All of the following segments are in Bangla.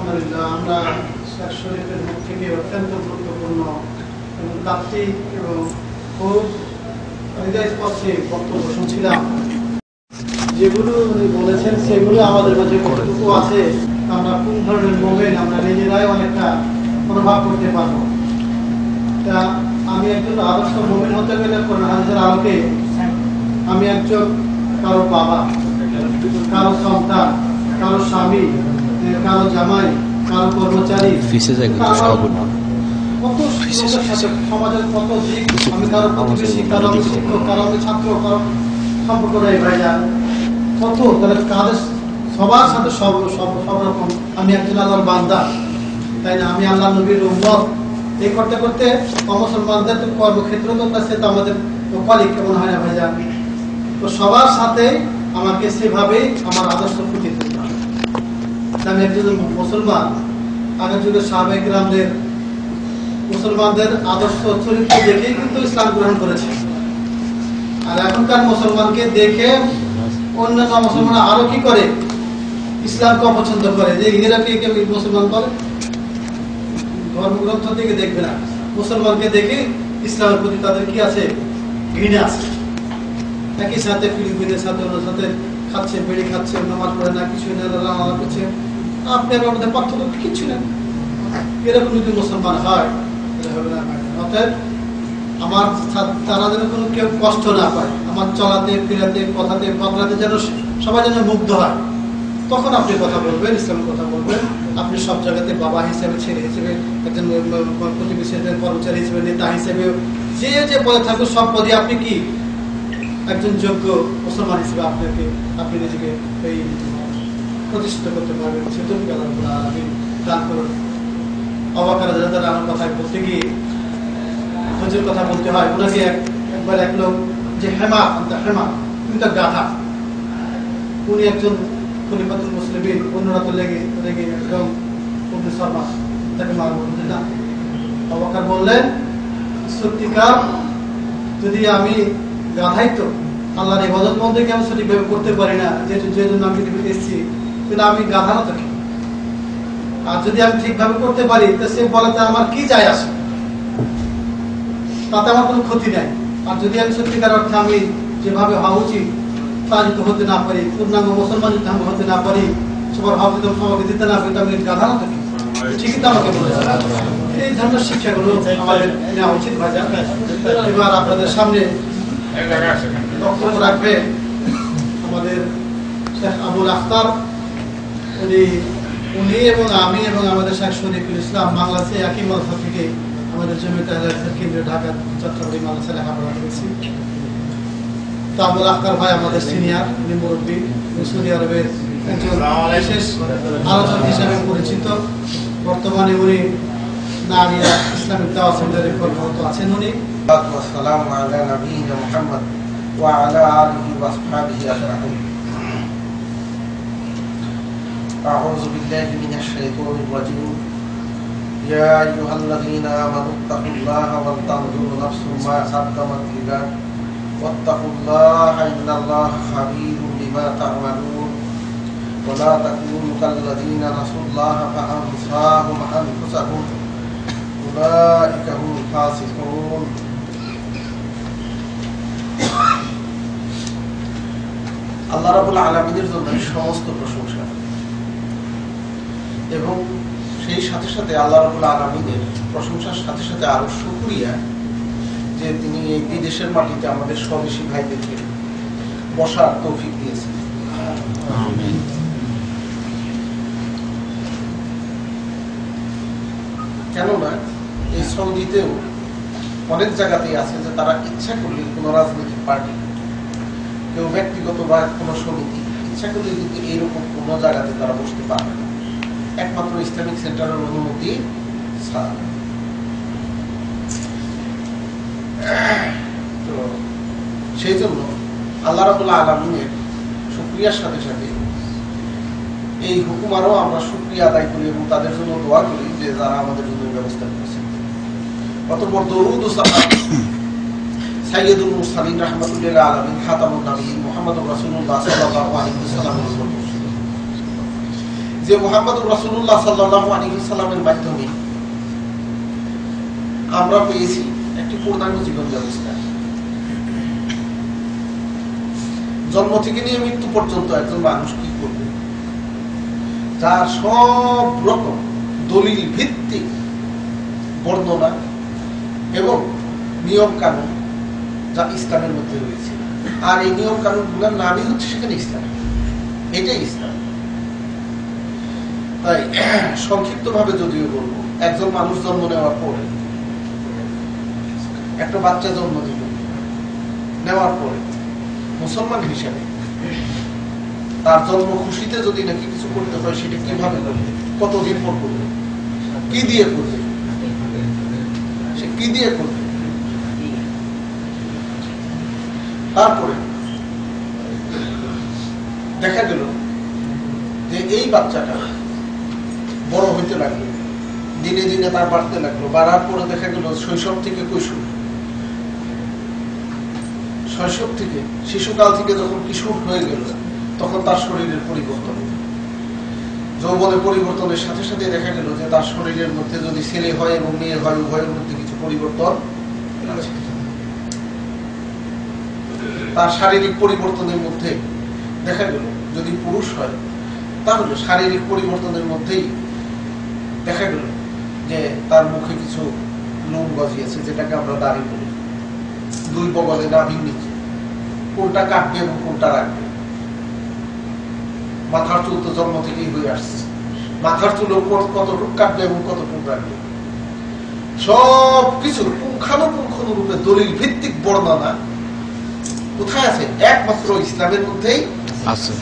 আলহামদুলিল্লাহ আমরা শেখ শরীফের মুখ থেকে অত্যন্ত গুরুত্বপূর্ণ এবং তাত্ত্বিক এবং খুব হৃদয়স্পর্শী বক্তব্য শুনছিলাম। যেগুলো উনি বলেছেন সেগুলো আমাদের মাঝে কতটুকু আছে, আমরা কোন ধরনের মুভমেন্ট আমরা নিজেরাই অনেকটা অনুভব করতে পারবো। তা আমি একজন আদর্শ মুভমেন্ট হতে গেলে কোরআন হাদিসের আলোকে আমি একজন কারো বাবা, কারো সন্তান, কারো স্বামী, কারো জামাই, কারো কর্মচারী, সমাজের কত দিক, আমি কারো প্রতিবেশী, কারো আমি শিক্ষক, কারো আমি ছাত্র, কারো সম্পর্ক নেই ভাইজান, কত তাহলে কাদের সবার সাথে সব রকম আমি একজন আল্লাহর বান্দা, তাই না? আমি আল্লাহ নবীর উম্মত। এই করতে করতে মুসলমানদের কর্মক্ষেত্র তো কাছে তো আমাদের কলিগ কেমন হয় না ভাইজান? তো সবার সাথে আমাকে সেভাবেই আমার আদর্শ ফুটিয়ে তুলতে হবে। আমি একজন মুসলমান, আগের যুগের সাহাবায়ে কেরামদের মুসলমানদের আদর্শ চরিত্র দেখেই কিন্তু ইসলাম গ্রহণ করেছে। আর এখনকার মুসলমানকে দেখে অন্যান্য মুসলমান আরো কি করে, ইসলামকে অপছন্দ করে। যে ইংরেজকে মুসলমান বলে, ধর্মগ্রন্থ থেকে দেখবে না, মুসলমানকে দেখে ইসলামের প্রতি তাদের কি আছে, ঘৃণা আছে। একই সাথে ফিলিপিনের সাথে ওনার সাথে খাচ্ছে, বেড়ে খাচ্ছে, নামাজ পড়ে না, কিছু না, রান্না করছে, আপনার মধ্যে পার্থক্য কিছু না। এরকম যদি মুসলমান হয় হবে না। অতএব আমার তারা যেন কোনো কেউ কষ্ট না পায়, আমার চলাতে ফেরাতে কথাতে বদলাতে যেন সবাই যেন মুগ্ধ হয়, তখন আপনি কথা বলবেন, ইসলামের কথা বলবেন। আপনি সব জায়গাতে বাবা হিসেবে, ছেলে হিসেবে, একজন প্রতিবেশী হিসেবে, কর্মচারী হিসেবে, নেতা হিসেবে, যে পদে থাকুক সব পদে আপনি কি একজন যোগ্য মুসলমান হিসেবে আপনি নিজেকে এই প্রতিষ্ঠিত করতে পারবেন। সেটুকু আপনি দান করুন। অবাকার যারা আমার কথায় বলতে গিয়ে হজের কথা বলতে হয়, ওনাকে একবার এক লোক যে হেমা তুমি তো গাধা, উনি একজন খলিফাতুল মুসলিমিন, অন্যরা তো লেগে একদম শর্মা তাকে মারব না। অবাকার বললেন, সত্যিকার যদি আমি গাধাই তো আল্লাহর ইবাদত বন্দেগী আমি সঠিকভাবে করতে পারি না, যে জন্য আমি পৃথিবীতে এসেছি, কিন্তু আমি গাধা না তো কি? আর যদি আমি ঠিকভাবে করতে পারি তো সে বলে আমার কি যায় আসে, তাতে আমার কোনো ক্ষতি নাই। আর যদি আমি সত্যিকার অর্থে আমি যেভাবে হওয়া উচিত তা যদি হতে না পারি, পূর্ণাঙ্গ মুসলমান যদি আমি হতে না পারি, সবার ভাব যদি সবাইকে দিতে না পারি, আমি গাধা না থাকি। ঠিকই তো আমাকে বলেছে। এই ধরনের শিক্ষাগুলো আমাদের নেওয়া উচিত ভাইজান। এবার আপনাদের সামনে বক্তব্য রাখবে আমাদের শেখ আবুল আখতার। উনি এবং আমি এবং আমাদের শেখ শরীফুল ইসলাম বাংলাদেশে একই মাদ্রাসা থেকে আমাদের জমিয়ত আহলে হাদিসের কেন্দ্রে ঢাকা চট্টগ্রাম মাদ্রাসায় লেখাপড়া করেছি। তো আবুল আখতার ভাই আমাদের সিনিয়র, উনি মুরব্বী, সৌদি আরবের একজন বিশেষ আলোচক হিসাবে পরিচিত। বর্তমানে উনি নারিয়া ইসলামিক দাওয়াত সেন্টারে কর্মরত আছেন। উনি আসসালামু আলা নবিয়িনা মুহাম্মদ ওয়া আলা আলিহি ওয়া আসহাবিহি আজমাইন। আউযু বিল্লাহি মিনাশ শাইতানির রাজীম। ইয়া আইয়ুহাল্লাযীনা আমানু তাকুল্লাহা ওয়াল তানজুর নাফসুম মা কাদ্দামাত লিগাদ ওয়াত্তাকুল্লাহা ইন্নাল্লাহা খাবীরুম বিমা তা'মালুন ওয়া লা তাকুনু কাল্লাযীনা নাসুল্লাহা ফাআনসাহুম আনফুসাহুম উলাইকা হুমুল ফাসিকুন। আল্লাহ রাব্বুল আলামিনের জন্য সমস্ত প্রশংসা, এবং সেই সাথে সাথে আল্লাহ রাব্বুল আলামিনের প্রশংসার সাথে সাথে আরো শুকরিয়া যে তিনি এই বিদেশের মাটিতে আমাদের স্বদেশী ভাইদেরকে বসার তৌফিক দিয়েছেন। কেননা এই সৌদিতেও অনেক জায়গাতেই আছে যে তারা ইচ্ছা করলে কোনো রাজনৈতিক পার্টি, কেউ ব্যক্তিগত বা কোনো সমিতি ইচ্ছা করলে কিন্তু এইরকম কোনো জায়গাতে তারা বসতে পারবে না, একমাত্র ইসলামিক সেন্টারের অনুমতি ছাড়া। তো সেই জন্য আল্লাহ রাব্বুল আলামিনের শুকরিয়ার সাথে সাথে এই হুকুমারও আমরা শুকরিয়া আদায় করি এবং তাদের জন্য দোয়া করি যে যারা আমাদের জন্য ব্যবস্থা করেছে। অতঃপর দরুদ ও সালাম সাইয়্যিদুল মুরসালিন রাহমাতুল লিল আলামিন খাতামুন নবিয়্যিন মুহাম্মদুর রাসূলুল্লাহ সাল্লাল্লাহু আলাইহি ওয়াসাল্লামের উপর যে মুহাম্মদুর রাসূলুল্লাহ সাল্লাল্লাহু আলাইহি ওয়াসাল্লামের মাধ্যমে আমরা পেয়েছি একটি পূর্ণাঙ্গ জীবন ব্যবস্থা। জন্ম থেকে নিয়ে মৃত্যু পর্যন্ত একজন মানুষ কি করবে, তার সব রকম দলিল ভিত্তিক বর্ণনা এবং নিয়ম কানুন যা ইসলামের মধ্যে রয়েছে। আর এই নিয়ম কানুন গুলোর নামই হচ্ছে সেখানে ইসলাম, এটাই ইসলাম। তাই সংক্ষিপ্ত ভাবে যদিও বলবো, একজন মানুষ জন্ম নেওয়ার পরে, একটা বাচ্চা জন্ম নিল, নেওয়ার পরে মুসলমান হিসেবে তার জন্ম খুশিতে যদি নাকি কিছু করতে হয়, সেটা কিভাবে করবে, কতদিন পর করবে, কি দিয়ে করবে, সে কি দিয়ে করবে। তারপরে দেখা গেল যে এই বাচ্চাটা বড় হইতে লাগলো, দিনে দিনে তার বাড়তে লাগলো, বাড়ার পরে দেখা গেল শৈশব থেকে কৈশোর, শৈশব থেকে শিশুকাল থেকে যখন কিশোর হয়ে গেল, তখন তার শরীরের পরিবর্তন, যৌবনের পরিবর্তনের সাথে সাথে দেখা গেল যে তার শরীরের মধ্যে যদি ছেলে হয় এবং মেয়ে হয়, উভয়ের মধ্যে কিছু পরিবর্তন আছে। তার শারীরিক পরিবর্তনের মধ্যে দেখা গেল যদি পুরুষ হয়, তাহলে শারীরিক পরিবর্তনের মধ্যেই দেখা গেল যে তার মুখে কিছু লোম গজিয়েছে, যেটাকে আমরা দাড়ি বলি, দুই বগলে নাভির নিচে, কোনটা কাটবে এবং কোনটা রাখবে। মাথার চুল তো জন্ম থেকেই হয়ে আসছে, মাথার চুল কতটুকু কাটবে এবং কতটুকু রাখবে, সব কিছুর পুঙ্খানুপুঙ্খ রূপে দলিল ভিত্তিক বর্ণনা কোথায় আছে? একমাত্র ইসলামের মধ্যেই আছে।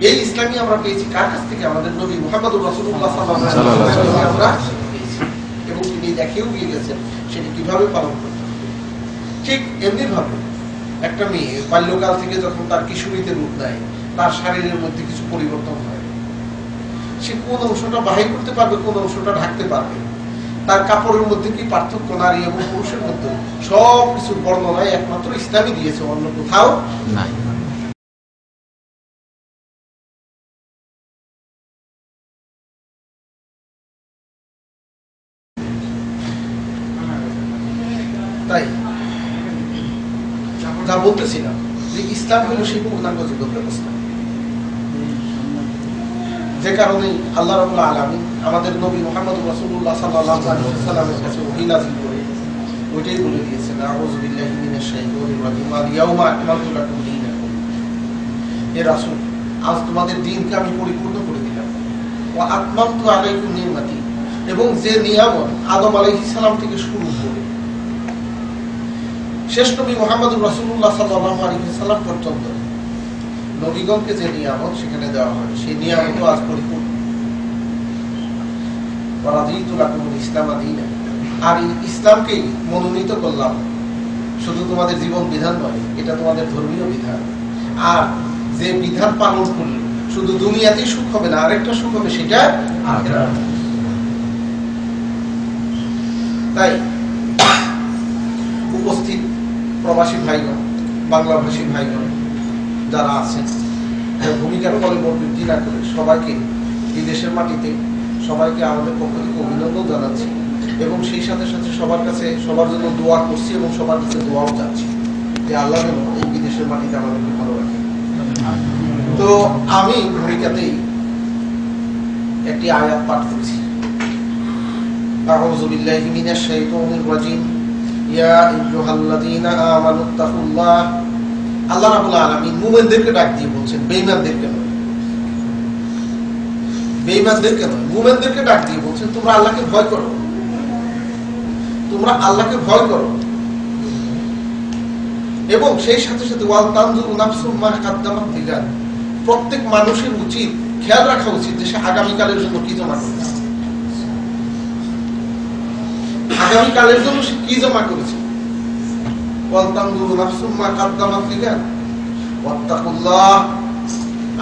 এই ইসলামই আমরা পেয়েছি কার কাছ থেকে? আমাদের নবী মুহাম্মদুর রাসূলুল্লাহ সাল্লাল্লাহু আলাইহি ওয়াসাল্লাম আমরা পেয়েছি, এবং তিনি দেখেও গিয়ে গেছেন সেটি কিভাবে পালন করতে হবে। ঠিক এমনি ভাবে একটা মেয়ে বাল্যকাল থেকে যখন তার কিশোরীতে রূপ নেয়, তার শরীরের মধ্যে কিছু পরিবর্তন হয়, সে কোন অংশটা বাহির করতে পারবে, কোন অংশটা ঢাকতে পারবে, তার কাপড়ের মধ্যে কি পার্থক্য নারী এবং পুরুষের মধ্যে, সব কিছুর বর্ণনায় একমাত্র ইসলামই দিয়েছে, অন্য কোথাও নাই। তাই যা বলতেছিলাম যে ইসলাম হলো সেই পূর্ণাঙ্গ জীবন ব্যবস্থা, যে কারণে আল্লাহ রাব্বুল আলামিন আমাদের নবী মুহাম্মদুর রাসূলুল্লাহ সাল্লাল্লাহু আলাইহি ওয়াসাল্লামের কাছে ওহী নাযিল করে ওইটাই বলে দিয়েছেন, আউযু বিল্লাহি মিনাশ শাইতানির রাজিম, আল ইয়াউমা আকমালতু লাকুম দীনাকুম, হে রাসূল, আজ তোমাদের দ্বীনকে আমি পরিপূর্ণ করে দিলাম, ওয়া আতমামতু আলাইকুম নি'মাতি, এবং যে নিয়ামত আদম আলাইহিস সালাম থেকে শুরু করে শেষ নবী মুহাম্মদুর রাসূলুল্লাহ সাল্লাল্লাহু আলাইহি ওয়াসাল্লাম পর্যন্ত নবীগণকে যে নিয়ামত সেখানে দেওয়া হয়, সেই নিয়ামত আজ পরিপূর্ণ। ওয়ারাদিতু লাকুমুল ইসলামা দীনা, আর ইসলামকেই মনোনীত করলাম শুধু তোমাদের জীবন বিধান নয়, এটা তোমাদের ধর্মীয় বিধান। আর যে বিধান পালন করলে শুধু দুনিয়াতেই সুখ হবে না, আরেকটা সুখ হবে, সেটা আখিরাত। তাই উপস্থিত প্রবাসী ভাইগণ, বাংলাভাষী ভাইগণ যারা আছেন, ভূমিকার ফলে বৃদ্ধি না করে সবাইকে বিদেশের মাটিতে সবাইকে আমাদের পক্ষ থেকে অভিনন্দন জানাচ্ছি, এবং সেই সাথে সাথে সবার কাছে সবার জন্য দোয়া করছি এবং সবার কাছে দোয়াও চাচ্ছি যে আল্লাহ যেন এই বিদেশের মাটিতে আমাদেরকে ভালো রাখে। তো আমি ভূমিকাতেই একটি আয়াত পাঠ করছি, আউযু বিল্লাহি মিনাশ শাইতানির রাজিম, ইয়া আইয়ুহাল্লাযীনা আমানুত্তাকুল্লাহ। আল্লাহ রাব্বুল আলামিন মুমিনদেরকে ডাক দিয়ে বলছেন, বেঈমানদেরকে নয়, বেঈমানদেরকে নয়, মুমিনদেরকে ডাক দিয়ে বলছেন তোমরা আল্লাহকে ভয় করো, তোমরা আল্লাহকে ভয় করো, এবং সেই সাথে সাথে ওয়াল তানজুরু নাফসুম মা কাদ্দামাত লিগাদ, প্রত্যেক মানুষের উচিত খেয়াল রাখা উচিত যে সে আগামীকালের জন্য কি জমা করেছে, আগামীকালের জন্য সে কি জমা করেছে। ওয়াল তানজুরু নাফসুম মা কাদ্দামাত লিগাদ ওয়াত্তাকুল্লাহ,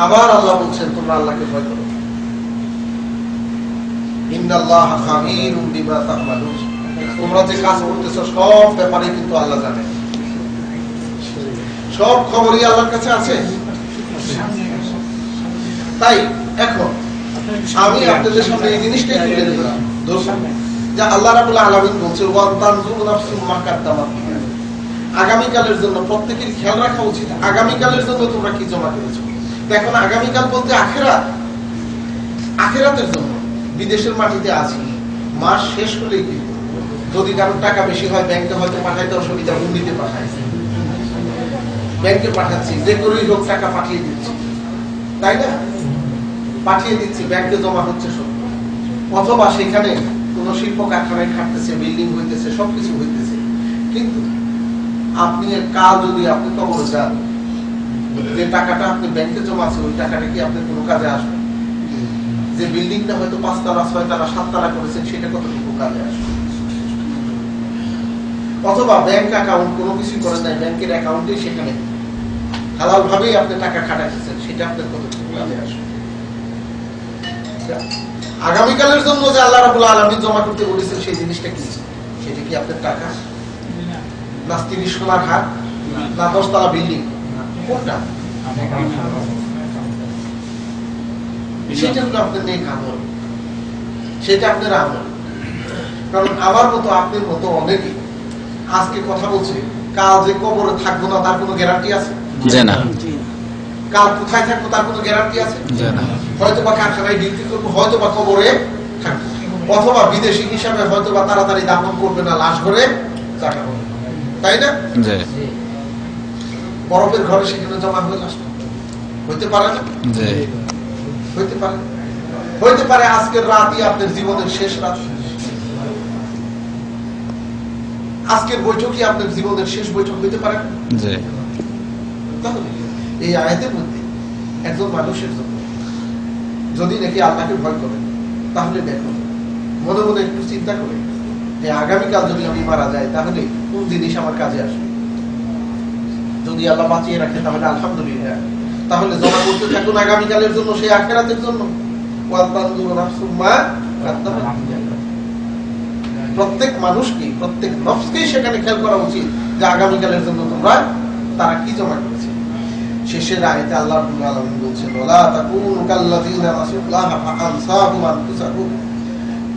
আবার আল্লাহ বলছেন তোমরা আল্লাহকে ভয় করো, ইন্নাল্লাহা খাবীরুম বিমা তা'মালুন, তোমরা যে কাজ করতেছো সব ব্যাপারে কিন্তু আল্লাহ জানেন, সব খবরই আল্লাহর কাছে আছে। তাই এখন আমি আপনাদের সামনে এই জিনিসটাই তুলে দিলাম দর্শক, যে আল্লাহ রাব্বুল আলামিন বলছে ওয়ান তানজুরু নাফসুম মা কাদ্দামাত, আগামীকালের জন্য প্রত্যেকের খেয়াল রাখা উচিত আগামীকালের জন্য তোমরা কি জমা করেছো। এখন আগামীকাল বলতে আখিরাত, আখিরাতের জন্য বিদেশের মাটিতে আছি, মাস শেষ হলেই কি যদি কারোর টাকা বেশি হয় ব্যাংকে হয়তো পাঠাইতে অসুবিধা, হুন্ডিতে পাঠাই, ব্যাংকে পাঠাচ্ছি, যে করেই হোক টাকা পাঠিয়ে দিচ্ছি, তাই না? পাঠিয়ে দিচ্ছি, ব্যাংকে জমা হচ্ছে সব, অথবা সেখানে কোন শিল্প কারখানায় খাটতেছে, বিল্ডিং হইতেছে, সবকিছু হইতেছে। কিন্তু আপনি কাল যদি আপনি কবরে যান, যে টাকাটা আপনি ব্যাংকে জমা আছে ওই টাকাটা কি আপনার কোনো কাজে আসবে? যে বিল্ডিংটা হয়তো 5 তলা 6 তলা 7 তলা করেছেন সেটা কতটুকু কাজে আসবে? অথবা ব্যাংক অ্যাকাউন্ট কোনো কিছু করে নাই, ব্যাংকের অ্যাকাউন্টে সেখানে হালাল ভাবেই আপনি টাকা খাটাচ্ছেন, সেটা আপনার কতটুকু কাজে আসবে? আগামীকালের জন্য যে আল্লাহ রাব্বুল আলামিন জমা করতে বলেছেন সেই জিনিসটা কি? সেটা কি আপনার টাকা, না 30 সোনার হাট, না 10 তলা বিল্ডিং? কোনটা? সেটা হলো আপনার নেক আমল, সেটা আপনার আমল। কারণ আমার মতো আপনার মতো অনেকেই আজকে কথা বলছে, কাল যে কবরে থাকবো না তার কোনো গ্যারান্টি আছে? না। কাল কোথায় থাকবো তার কোনো গ্যারান্টি আছে? না। হয়তো বা কারখানায় ডিউটি করবো, হয়তো বা কবরে থাকবো, অথবা বিদেশি হিসাবে হয়তো বা তাড়াতাড়ি দাফন করবে না, লাশ ঘরে জায়গা হবে, তাই না? বরফের ঘরে সেখানে জমা হয়ে লাশ হইতে পারে না? হইতে পারে, হইতে পারে আজকের রাতই আপনার জীবনের শেষ রাত, আজকের বৈঠকই আপনার জীবনের শেষ বৈঠক হইতে পারে। তাহলে এই আয়াতের মধ্যে একজন মানুষের জন্য যদি নাকি আল্লাহকে ভয় করে, তাহলে দেখুন মনে মনে একটু চিন্তা করে যে আগামীকাল যদি আমি মারা যাই তাহলে কোন জিনিস আমার কাজে আসবে। যদি আল্লাহ বাঁচিয়ে রাখে তাহলে আলহামদুলিল্লাহ, তাহলে জমা করতে থাকুন আগামীকালের জন্য, সেই আখিরাতের জন্য। প্রত্যেক মানুষকে, প্রত্যেক নফসকেই সেখানে খেয়াল করা উচিত যে আগামীকালের জন্য তোমরা তারা কি জমা করেছে। শেষের আয়াতে আল্লাহ রাব্বুল আলামিন বলছেন ওয়ালা তাকুনু কাল্লাযিনা নাসুল্লাহা ফাআনসাহুম আনফুসাহুম,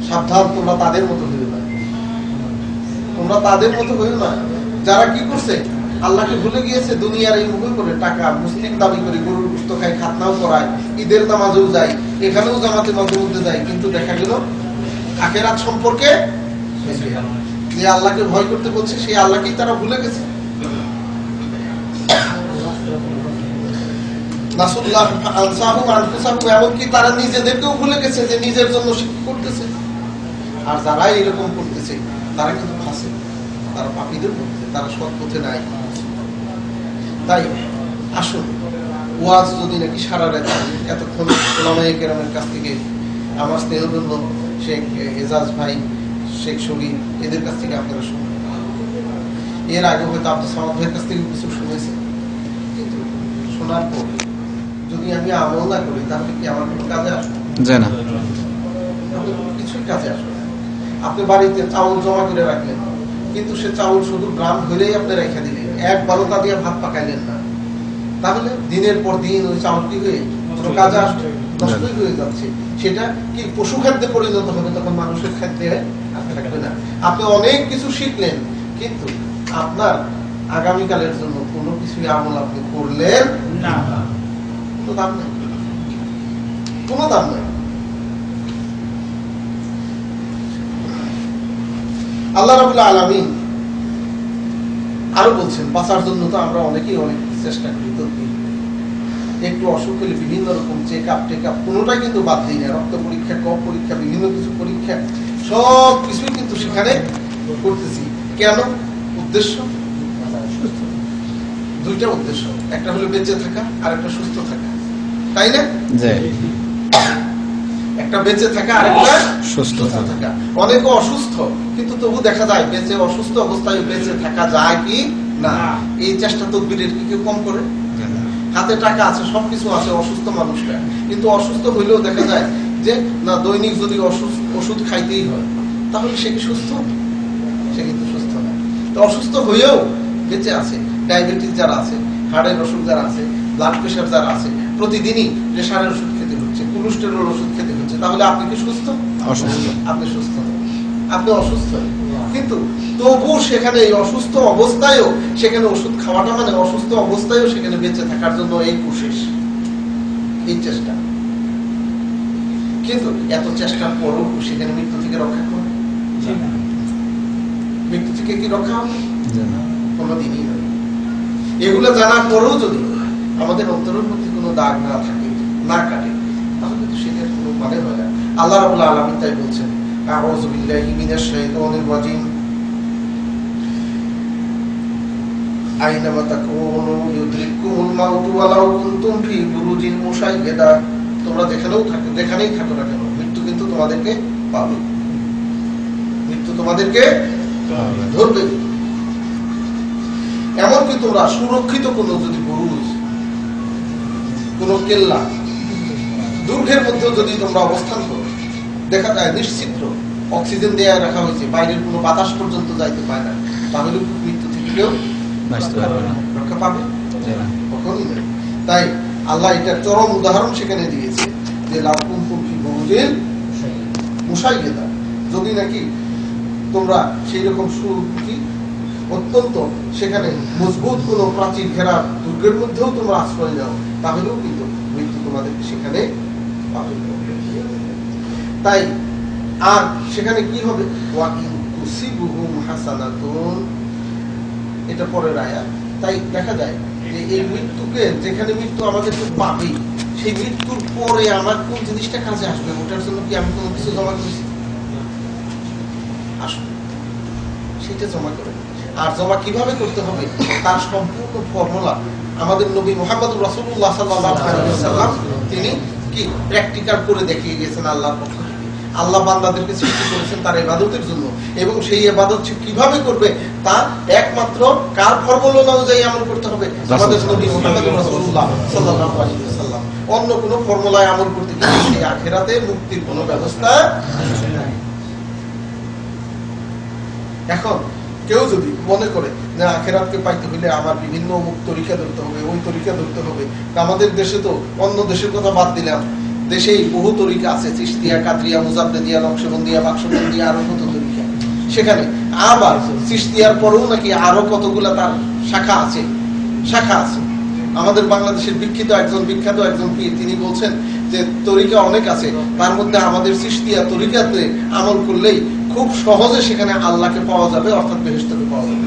সাবধান তোমরা তাদের মতো হইও না, তোমরা তাদের মতো হইও না যারা কি করছে, আল্লাহকে ভুলে গিয়েছে, দুনিয়ার এই মুখে করে টাকা মুসলিম দাবি করে গরুর গোশত খায়, খাতনাও করায়, ঈদের নামাজেও যায়, এখানেও জামাতে মাঝে মধ্যে যায়, কিন্তু দেখা গেল আখিরাত সম্পর্কে যে আল্লাহকে ভয় করতে বলছে সেই আল্লাহকেই তারা ভুলে গেছে। এমনকি তারা নিজেদেরকেও ভুলে গেছে যে নিজের জন্য সে কি করতেছে। আর যারা এরকম করতেছে তারা কিন্তু ফাঁসে, তারা পাপীদের মধ্যে, তারা সৎ পথে নাই। তাই আসুন ওয়াজ যদি নাকি সারা রাত এতক্ষণ ওলামায়ে কেরামের কাছ থেকে, আমার স্নেহধন্য শেখ এজাজ ভাই, শেখ শরীফ, এদের কাছ থেকে আপনারা শুনুন, এর আগে হয়তো আব্দুল সামাদ ভাইয়ের কাছ থেকে কিছু শুনেছেন, কিন্তু শোনার পর যদি আমি আমল না করি তাহলে কি আমার কোনো কাজে আসবে? না, কিছুই কাজে আসবে না। আপনি বাড়িতে চাউল জমা করে রাখলেন, কিন্তু সে চাউল শুধু গ্রাম ধরেই আপনি রেখে দিলেন, একবারও তা দিয়ে ভাত পাকাইলেন না, তাহলে দিনের পর দিন ওই চাউল কি হয়ে কোনো কাজে আসবে? নষ্টই হয়ে যাচ্ছে। সেটা কি পশু খাদ্যে পরিণত হবে, তখন মানুষের খাদ্যে থাকবে না। আপনি অনেক কিছু শিখলেন, কিন্তু আপনার আগামীকালের জন্য কোনো কিছুই আমল আপনি করলেন না, কোনো দাম নেই, কোনো দাম নেই। আল্লাহ রাব্বুল আলামিন আরো বলছেন বাঁচার জন্য তো আমরা অনেকেই অনেক চেষ্টা করি, তো একটু অসুখ হলে বিভিন্ন রকম চেকআপ টেকআপ কোনোটাই কিন্তু বাদ দিই না, রক্ত পরীক্ষা, কফ পরীক্ষা, বিভিন্ন কিছু পরীক্ষা, সব কিছুই কিন্তু সেখানে করতেছি। কেন? উদ্দেশ্য দুইটা উদ্দেশ্য, একটা হলো বেঁচে থাকা আর একটা সুস্থ থাকা, তাই না? একটা বেঁচে থাকা আর একটা সুস্থ থাকা। অনেকে অসুস্থ কিন্তু তবু দেখা যায় বেঁচে, অসুস্থ অবস্থায় বেঁচে থাকা যায় কি না। এই চেষ্টা তদবিরের কি কেউ কম করে? হাতে টাকা আছে, সবকিছু আছে, অসুস্থ মানুষটা, কিন্তু অসুস্থ হইলেও দেখা যায় যে না দৈনিক যদি ওষুধ খাইতেই হয় তাহলে সে কি সুস্থ? সে কিন্তু সুস্থ না। তো অসুস্থ হয়েও বেঁচে আছে। ডায়াবেটিস যারা আছে, হার্টের অসুখ যারা আছে, ব্লাড প্রেশার যারা আছে, প্রতিদিনই প্রেশারের ওষুধ খেতে হবে, হচ্ছে, কোলেস্টেরল ওষুধ খেতে হচ্ছে, তাহলে আপনি কি সুস্থ? অসুস্থ। আপনি সুস্থ, আপনি অসুস্থ। কিন্তু তবু সেখানে এই অসুস্থ অবস্থায়ও সেখানে ওষুধ খাওয়াটা মানে অসুস্থ অবস্থায়ও সেখানে বেঁচে থাকার জন্য এই কোশিশ, এই চেষ্টা। কিন্তু এত চেষ্টার পরও সেখানে মৃত্যু থেকে রক্ষা করবে? মৃত্যু থেকে কি রক্ষা হবে? কোনোদিনই নয়। এগুলো জানার পরেও যদি আমাদের অন্তরের মধ্যে কোনো দাগ না থাকে, না কাটে, তাহলে কিন্তু সেটার কোনো মানে হয় না। আল্লাহ রাব্বুল আলামিন তাই বলছেন, আউযু বিল্লাহি মিনাশ শাইতানির রাজিম, আইনামা তাকুনু ইউদরিকুমুল মাউতু ওয়ালাউ কুনতুম ফি বুরুজিন মুশাইয়াদা। তোমরা যেখানেই থাকো না কেন, মৃত্যু কিন্তু তোমাদেরকে পাবে, মৃত্যু তোমাদেরকে ধরবে। এমনকি তোমরা সুরক্ষিত কোনো যদি বুরুজ, কোনো কেল্লা, দুর্গের মধ্যে যদি তোমরা অবস্থান করো, দেখা যায় নিশ্চিত অক্সিজেন দেয়া রাখা হয়েছে, বাইরের কোনো বাতাস পর্যন্ত যাইতে পায় না, তাহলে মৃত্যু থেকে কেউ রক্ষা পাবে কখনই না। তাই আল্লাহ এটার চরম উদাহরণ সেখানে দিয়েছে যে লাকুম ফি বুরুজিন মুশাইয়াদা, যদি নাকি তোমরা সেই রকম সুরক্ষিত অত্যন্ত সেখানে মজবুত কোনো প্রাচীর ঘেরা দুর্গের মধ্যেও তোমরা আশ্রয় নাও, তাহলেও কিন্তু মৃত্যু তোমাদেরকে সেখানে পাবে। তাই আর সেখানে কি হবে, ওয়া ইন তুসিবুহুম হাসানাতুন, এটা পরের আয়াত। তাই দেখা যায় যে এই মৃত্যুকে, যেখানে মৃত্যু আমাদেরকে পাবে, সেই মৃত্যুর পরে আমার কোন জিনিসটা কাজে আসবে, ওটার জন্য কি আমি কোনো কিছু জমা করেছি? আসবে, সেটা জমা করে। আর জমা কিভাবে করতে হবে তার সম্পূর্ণ ফর্মুলা আমাদের নবী মুহাম্মদুর রাসূলুল্লাহ সাল্লাল্লাহু আলাইহি ওয়াসাল্লাম তিনি কি প্র্যাকটিক্যাল করে দেখিয়ে গেছেন আল্লাহর পক্ষ থেকে। আল্লাহ বান্দাদেরকে সৃষ্টি করেছেন তার ইবাদতের জন্য, এবং সেই ইবাদত কিভাবে করবে তা একমাত্র কার ফর্মুলা অনুযায়ী আমল করতে হবে, আমাদের নবী মুহাম্মদুর রাসূলুল্লাহ সাল্লাল্লাহু আলাইহি ওয়াসাল্লাম। অন্য কোনো ফর্মুলায় আমল করতে গেলে সেই আখিরাতে মুক্তির কোনো ব্যবস্থা নাই। এখন কেউ যদি মনে করে যে আখিরাতকে পাইতে হইলে আমার বিভিন্ন অমুক তরিকা ধরতে হবে, ওই তরিকা ধরতে হবে, আমাদের দেশে তো, অন্য দেশের কথা বাদ দিলাম, দেশেই বহু তরিকা আছে, চিশতিয়া, কাদরিয়া, মুজাদ্দেদিয়া, নকশবন্দিয়া, বাক্সবন্দিয়া, আরো কত তরিকা। সেখানে আবার চিশতিয়ার পরেও নাকি আরো কতগুলা তার শাখা আছে। আমাদের বাংলাদেশের বিখ্যাত একজন পীর, তিনি বলছেন যে তরিকা অনেক আছে, তার মধ্যে আমাদের চিশতিয়া তরিকাতে আমল করলেই খুব সহজে সেখানে আল্লাহকে পাওয়া যাবে, অর্থাৎ বেহেশতকে পাওয়া যাবে।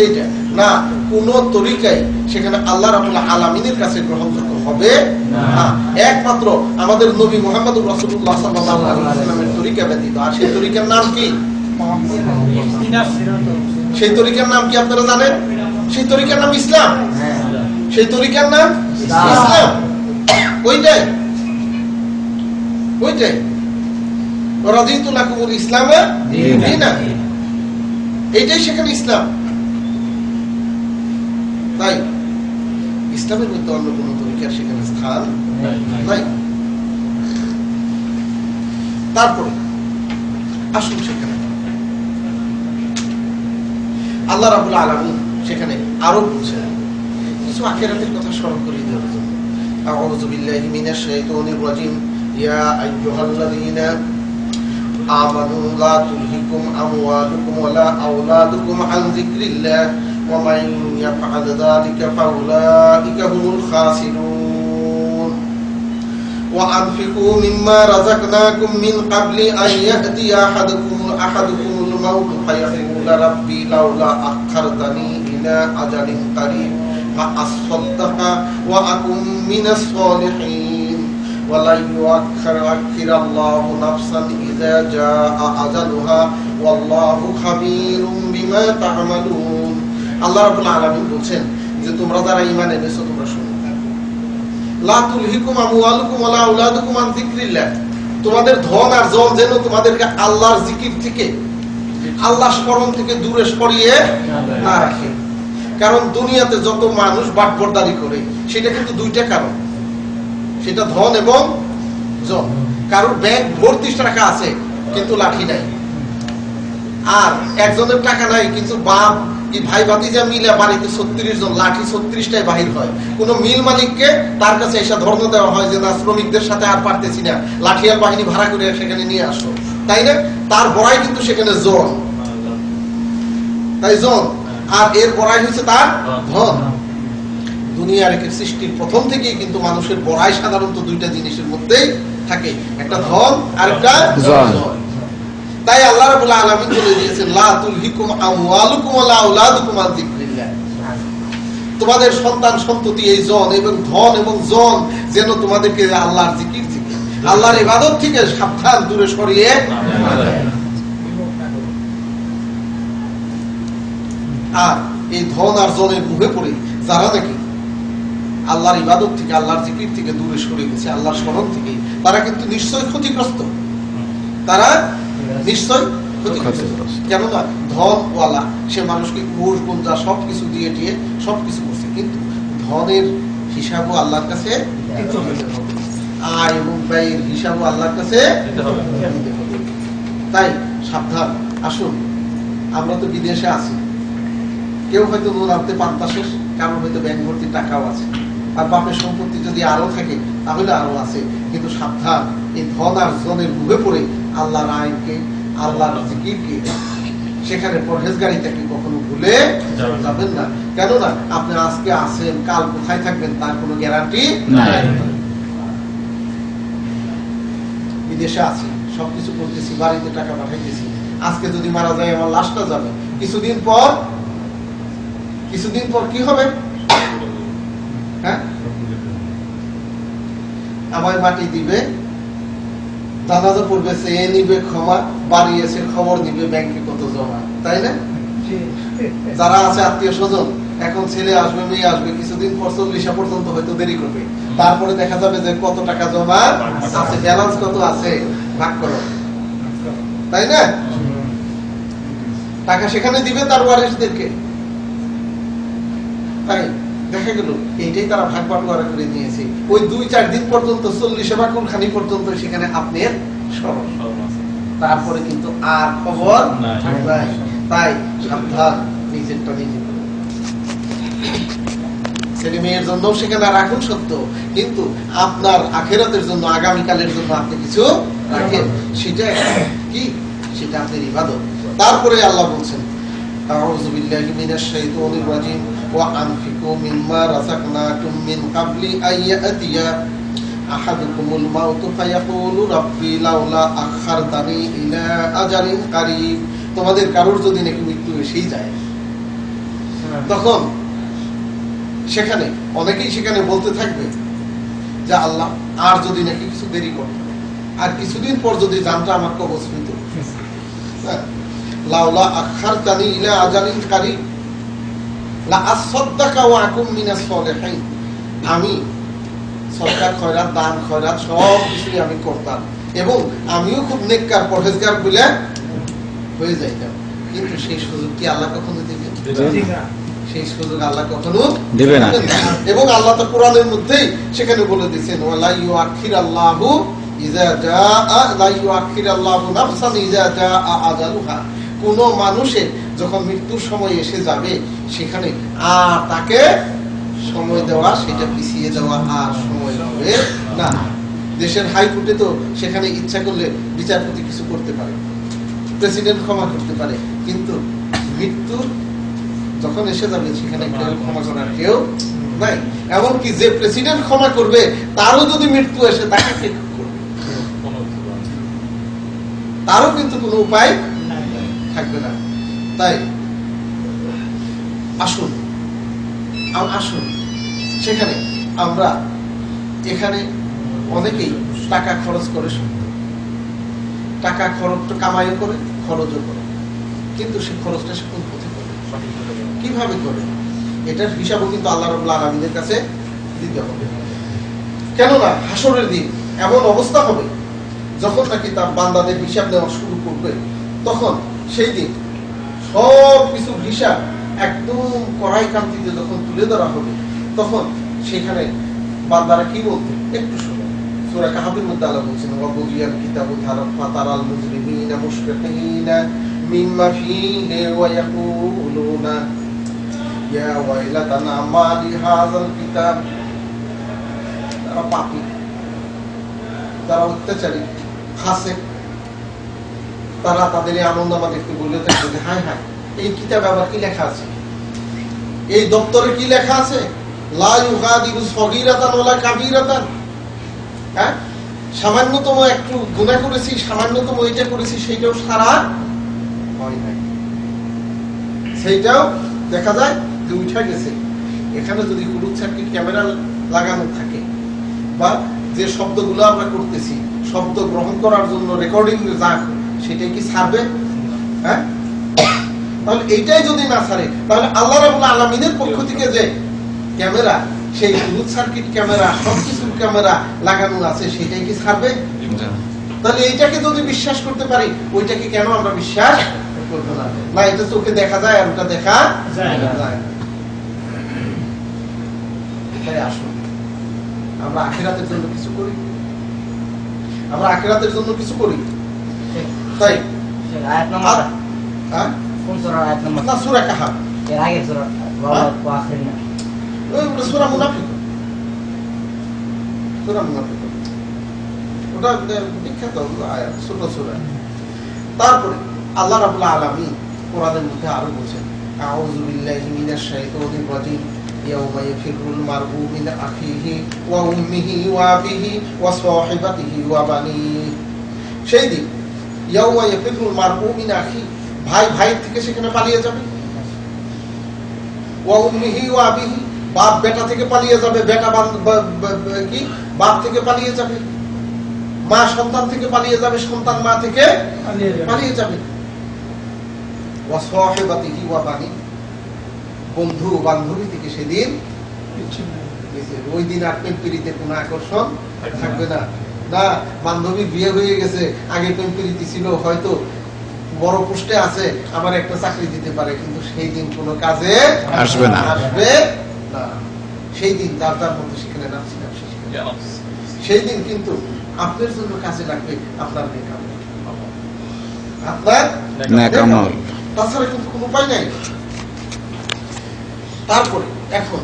এইটা না, কোন তরিকায় সেখানে আল্লাহ রাব্বুল আলামিনের কাছে গ্রহণযোগ্য হবে না, একমাত্র আমাদের নবী মুহাম্মদুর রাসূলুল্লাহ সাল্লাল্লাহু আলাইহি ওয়াসাল্লামের তরিকা ব্যতীত। আর সেই তরিকার নাম কি? সেই তরিকার নাম কি আপনারা জানেন? সেই তরিকার নাম ইসলাম। সেই তরিকার নাম ইসলাম। ওইটাই রাদিতু লাকুমুল ইসলামা দীনা, এইটাই সেখানে ইসলাম। তাই ইসলামের মধ্যে অন্য কোন তরিকার সেখানে স্থান নাই। তারপরে আসুন সেখানে আল্লাহ রাব্বুল আলামিন সেখানে আরো বলছেন কিছু আখিরাতের কথা স্মরণ করিয়ে দেওয়ার জন্য। আউযু বিল্লাহি মিনাশ শাইতানির রাজিম, ইয়া আইয়ুহাল্লাযীনা আমানু লা তুলহিকুম আমওয়ালুকুম ওয়ালা আওলাদুকুম আন যিকরিল্লাহ ওয়া মান ইয়াফআল যালিকা ফাউলাইকা হুমুল খাসিরুন ওয়া আনফিকু মিম্মা রাযাকনাকুম মিন ক্বাবলি আন ইয়াতিয়া আহাদুকুমুল মাউত ফায়াকুলা রাব্বি লাউলা আখখারতানি ইলা আজালিন কারীব ফা আসাদদাকা ওয়া আকুম মিনাস সালিহিন ওয়ালা ইউআখিরাল্লাহু নাফসান ইযা জাআ আজালুহা ওয়াল্লাহু খাবীরুম বিমা তা'মালুন। আল্লাহ রাব্বুল আলামিন বলেন যে তোমরা যারা ঈমান এনেছো তোমরা শুনো, লা তুলহিকুম আমওয়ালুকুম ওয়ালা আওলাদুকুম আন যিকরিল্লাহ, তোমাদের ধন আর জন যেন তোমাদেরকে আল্লাহর জিকির থেকে, আল্লাহর স্মরণ থেকে দূরে সরিয়ে না রাখে। কারণ দুনিয়াতে যত মানুষ বাটবরদারি করে সেটা কিন্তু দুইটা কারণ, সেটা ধন এবং জন। কারোর ব্যাংক ভর্তি টাকা আছে কিন্তু লাঠি নাই, আর একজনের টাকা নাই কিন্তু বাপ ভাই ভাতিজা মিলে বাড়িতে 36 জন, লাঠি 36টাই বাহির হয়। কোন মিল মালিককে তার কাছে এসে ধর্ম দেওয়া হয় যে না, শ্রমিকদের সাথে আর পারতেছি না, লাঠিয়াল বাহিনী ভাড়া করে সেখানে নিয়ে আসো, তাই না? তার বড়াই কিন্তু সেখানে জন, তাই জন, আর এর বড়াই হচ্ছে তার ধন। দুনিয়ার সৃষ্টির প্রথম থেকেই কিন্তু মানুষের বড়াই সাধারণত দুইটা জিনিসের মধ্যেই থাকে, একটা ধন আর একটা জন। তাই আল্লাহ রাব্বুল আলামিন বলে দিয়েছেন, লা তুলহিকুম আমওয়ালুকুম ওয়ালা আওলাদুকুম আন যিকরিল্লাহ। তোমাদের সন্তান সন্ততি এই জন এবং ধন এবং জন যেন তোমাদেরকে আল্লাহর জিকির থেকে, আল্লাহর ইবাদত থেকে সাবধান দূরে সরিয়ে আর এই ধন আর জনের মুখে পড়ে যারা নাকি আল্লাহর ইবাদত থেকে, আল্লাহর জিকির থেকে দূরে সরে গেছে, আল্লাহর স্মরণ থেকে, তারা কিন্তু নিশ্চয় ক্ষতিগ্রস্ত, তারা নিশ্চয় ক্ষতিগ্রস্ত। কেননা ধনওয়ালা সে মানুষকে ঘুষ গুঞ্জা সবকিছু দিয়ে দিয়ে সবকিছু করছে, কিন্তু ধনের হিসাবও আল্লাহর কাছে, আয় এবং ব্যয়ের হিসাবও আল্লাহর কাছে। তাই সাবধান। আসুন, আমরা তো বিদেশে আছি, কেউ হয়তো নুন আনতে পান্তা শেষ, কারণ হয়তো ব্যাংক ভর্তি টাকাও আছে, আর বাপের সম্পত্তি যদি আরো থাকে তাহলে আরো আছে, কিন্তু সাবধান, এই ধন আর জনের মুখে পড়ে আল্লাহর আইনকে, আল্লাহর জিকিরকে, সেখানে পরহেজগারিতাকে কখনো ভুলে যাবেন না। কেননা আপনি আজকে আছেন, কাল কোথায় থাকবেন তার কোনো গ্যারান্টি নাই। বিদেশে আছি, সবকিছু করতেছি, বাড়িতে টাকা পাঠাইতেছি, আজকে যদি মারা যায় আমার লাশটা যাবে, কিছুদিন পর কি হবে? হ্যাঁ, আমায় মাটি দিবে, জানাজা পড়বে, সে নিবে ক্ষমা, বাড়ি এসে খবর নিবে ব্যাংকে কত জমা, তাই না? যারা আছে আত্মীয় স্বজন, এখন ছেলে আসবে, মেয়ে আসবে, কিছুদিন পর 40 পর্যন্ত হয়তো দেরি করবে, তারপরে দেখা যাবে যে কত টাকা জমা আছে, ব্যালেন্স কত আছে, ভাগ করো, তাই না? টাকা সেখানে দিবে তার ওয়ারিসদেরকে। তাই দেখা গেল এইটাই তারা ভাগ বাটোয়ারা করে নিয়েছে। ওই 2-4 দিন পর্যন্ত, 40 বা কোনখানি পর্যন্ত সেখানে আপনার স্মরণ, তারপরে কিন্তু আর খবর নাই। তাই সাবধান, নিজেরটা নিজে ছেলে মেয়ের জন্য সেখানে রাখুন সত্য, কিন্তু আপনার আখিরাতের জন্য, আগামীকালের জন্য আপনি কিছু রাখেন, সেটা কি? সেটা আপনার ইবাদত। তারপরে আল্লাহ বলছেন, আউযু বিল্লাহি মিনাশ শাইতানির রাজিম ওয়া আনফিকু মিম্মা রাযাকনাকুম মিন ক্বাবলি আইয়াতিয়া আহাদুকুমুল মাউতু ফায়াকুলু রাব্বি লাউলা আখারতানি ইলা আজালিন কারীব। তোমাদের কারোর যদি নাকি মৃত্যু এসেই যায়, তখন সেখানে অনেকেই সেখানে বলতে থাকবে যে আল্লাহ, আর যদি নাকি কিছু দেরি করতে, আর কিছুদিন পর যদি জানটা আমার কবজ হইত, লাউলা আখারতানি ইলা আজালিন কারীব লা আসাদদাকা ওয়া আকুম মিনাস সালিহিন, আমি সদকা, খয়রাত, দান খয়রাত সব কিছুই আমি করতাম, এবং আমিও খুব নেককার পরহেজগার বলে হয়ে যাইতাম। কিন্তু সেই সুযোগ কি আল্লাহ কখনো দিবেন? সেই সুযোগ আল্লাহ কখনো দিবে না। এবং আল্লাহ তো কোরআনের মধ্যেই সেখানে বলে দিয়েছেন, ওয়ালা ইউআখিরাল্লাহু ইযা জাআ লা ইউআখিরাল্লাহু নাফসান ইযা জাআ আজালুহা। কোন মানুষের যখন মৃত্যুর সময় এসে যাবে, সেখানে আর তাকে সময় দেওয়া, সেটা পিছিয়ে দেওয়া আর সময় হবে না। দেশের হাইকোর্টে তো সেখানে ইচ্ছা করলে বিচারপতি কিছু করতে পারে, প্রেসিডেন্ট ক্ষমা করতে পারে, কিন্তু মৃত্যু যখন এসে যাবে সেখানে কেউ ক্ষমা করার কেউ নাই। এমনকি যে প্রেসিডেন্ট ক্ষমা করবে, তারও যদি মৃত্যু এসে, তাকে কে করবে? তারও কিন্তু কোনো উপায় থাকবে না। তাই আসুন সেখানে আমরা, এখানে অনেকেই টাকা খরচ করে, টাকা খরচ কামাই করে, খরচও করে, কিন্তু সে খরচটা সে কোন পথে করে, কিভাবে করে, এটার হিসাবও কিন্তু আল্লাহ রাব্বুল আলামিনের কাছে দিতে হবে। কেননা হাসরের দিন এমন অবস্থা হবে, যখন নাকি তার বান্দাদের হিসাব নেওয়া শুরু করবে, তখন সেই দিন সব কিছুর হিসাব একদম কড়াই কান্তিতে যখন তুলে ধরা হবে, তখন সেখানে বান্দারা কি বলতে, একটু শুনুন। সূরা কাহফের মধ্যে আল্লাহ বলছেন, ওয়া বুদিয়াল কিতাবু ফাতারাল মুজরিমিনা মুশফিকিনা مما فيه ويقولون يا ويلتنا ما لهذا الكتاب তারা পাপী, তারা অত্যাচারী, ফাসিক, তারা তাদের এই আনন্দমা দেখতে বললে থাকবে যে হায় হায় এই কিতাবে আবার কি লেখা আছে, এই দপ্তরে কি লেখা আছে, লা ইউগাদিরু সগীরাতান ওয়ালা কাবীরাতান। হ্যাঁ, সামান্যতম একটু গুনাহ করেছি, সামান্যতম এটা করেছি, সেইটাও সারা হয় নাই, সেইটাও দেখা যায় যে উঠে গেছে। এখানে যদি ক্লোজ সার্কিট ক্যামেরা লাগানো থাকে বা যে শব্দগুলো আমরা করতেছি শব্দ গ্রহণ করার জন্য রেকর্ডিং যাক, সেটাই কি ছাড়বে? হ্যাঁ, তাহলে এইটাই যদি না ছাড়ে, তাহলে আল্লাহ রাব্বুল আলামিনের পক্ষ থেকে যে ক্যামেরা, সেই ক্লোজ সার্কিট ক্যামেরা, সবকিছু ক্যামেরা লাগানো আছে, সেটাই কি ছাড়বে? তাহলে এইটাকে যদি বিশ্বাস করতে পারি, ওইটাকে কেন আমরা বিশ্বাস করব না? না, এটা চোখে দেখা যায় আর ওটা দেখা যায় না। এটাই আসল। আমরা আখিরাতের জন্য কিছু করি, আমরা আখিরাতের জন্য কিছু করি, তাই আয়াত নাম্বার হ্যাঁ কোন সূরা? আয়াত নাম্বার না, সূরা কাহাফ, এর আগে সূরা ওয়া আখিরিনা, ওই সূরা মুনাফিকুন, সূরা মুনাফিকুন, ওটা বিখ্যাত আয়াত, ছোট সূরা। তারপরে আল্লাহ রাব্বুল আলামিন কোরআনের মধ্যে আরো বলেন, আউযু বিল্লাহি মিনাশ শাইতানির রাজিম, ইয়াওমা ইয়াফিরুল মারউ মিন আখিহি ওয়া উম্মিহি ওয়া আবিহি ওয়া সাহিবাতিহি ওয়া বানিহি। সেই দিন ইয়াওমা ইয়াফিরুল মারউ মিন আখিহি, ভাই ভাইয়ের থেকে সেখানে পালিয়ে যাবে, ওয়া উম্মিহি ওয়া আবিহি, বাপ বেটা থেকে পালিয়ে যাবে, বেটা কি বাপ থেকে পালিয়ে যাবে, মা সন্তান থেকে পালিয়ে যাবে, সন্তান মা থেকে পালিয়ে যাবে, ওয়া সাহিবাতিহি ওয়া বানিহি, বন্ধু বান্ধবী থেকে সেদিন ওই দিন আর প্রেমপ্রীতিতে কোনো আকর্ষণ থাকবে না। না, বান্ধবীর বিয়ে হয়ে গেছে, আগে প্রেমপ্রীতি ছিল, হয়তো বড় পোস্টে আছে, আমার একটা চাকরি দিতে পারে, কিন্তু সেই দিন কোনো কাজে আসবে না। সেই দিন যার যার মতো সেখানে নামছি, সেই দিন কিন্তু আপনার জন্য কাজে লাগবে আপনার নেকামল, আপনার নেকামল, তাছাড়া কিন্তু কোনো উপায় নাই। তারপরে এখন